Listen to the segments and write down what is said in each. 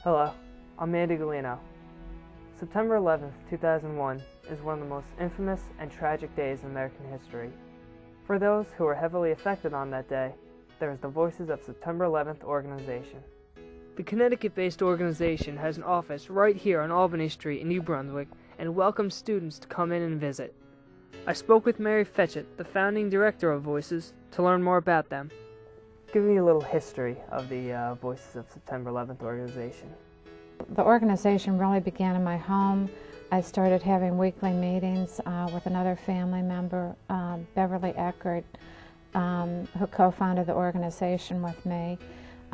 Hello, I'm Andy Galino. September 11th, 2001 is one of the most infamous and tragic days in American history. For those who were heavily affected on that day, there is the Voices of September 11th organization. The Connecticut-based organization has an office right here on Albany Street in New Brunswick and welcomes students to come in and visit. I spoke with Mary Fetchet, the founding director of Voices, to learn more about them. Give me a little history of the Voices of September 11th organization. The organization really began in my home. I started having weekly meetings with another family member, Beverly Eckert, who co-founded the organization with me.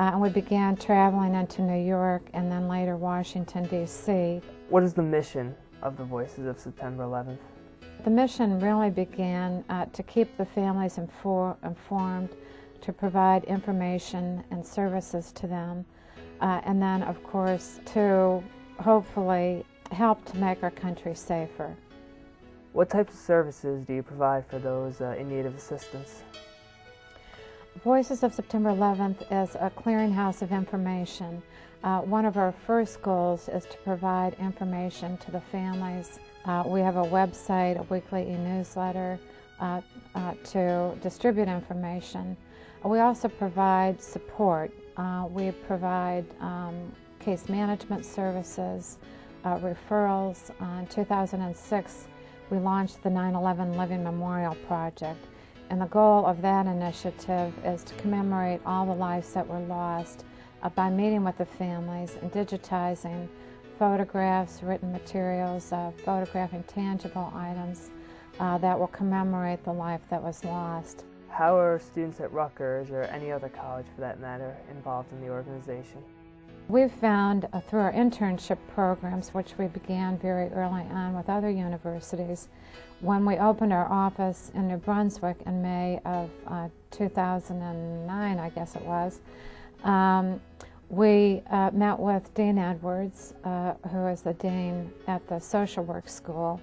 And we began traveling into New York and then later Washington, D.C. What is the mission of the Voices of September 11th? The mission really began to keep the families informed, to provide information and services to them, and then, of course, to hopefully help to make our country safer. What types of services do you provide for those in need of assistance? Voices of September 11th is a clearinghouse of information. One of our first goals is to provide information to the families. We have a website, a weekly e-newsletter to distribute information. We also provide support. We provide case management services, referrals. In 2006, we launched the 9/11 Living Memorial Project. And the goal of that initiative is to commemorate all the lives that were lost by meeting with the families and digitizing photographs, written materials, photographing tangible items that will commemorate the life that was lost. How are students at Rutgers, or any other college for that matter, involved in the organization? We've found through our internship programs, which we began very early on with other universities, when we opened our office in New Brunswick in May of 2009, I guess it was, we met with Dean Edwards, who is the dean at the social work school,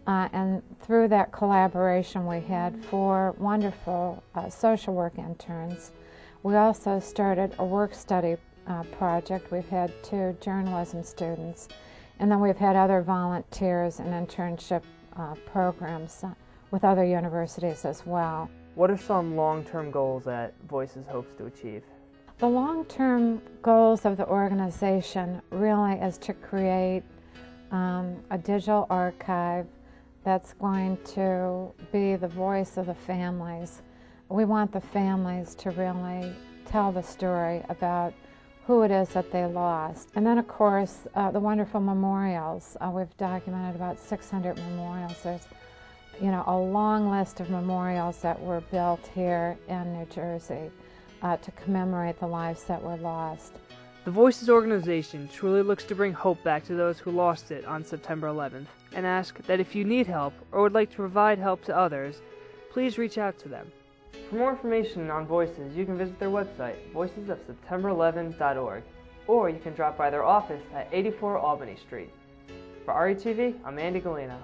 and through that collaboration we had 4 wonderful social work interns. We also started a work study project. We've had 2 journalism students, and then we've had other volunteers and internship programs with other universities as well. What are some long-term goals that Voices hopes to achieve? The long-term goals of the organization really is to create a digital archive that's going to be the voice of the families. We want the families to really tell the story about who it is that they lost. And then, of course, the wonderful memorials. We've documented about 600 memorials. There's, a long list of memorials that were built here in New Jersey to commemorate the lives that were lost. The Voices organization truly looks to bring hope back to those who lost it on September 11th, and ask that if you need help or would like to provide help to others, please reach out to them. For more information on Voices, you can visit their website, voicesofseptember11.org, or you can drop by their office at 84 Albany Street. For RETV, I'm Andy Galino.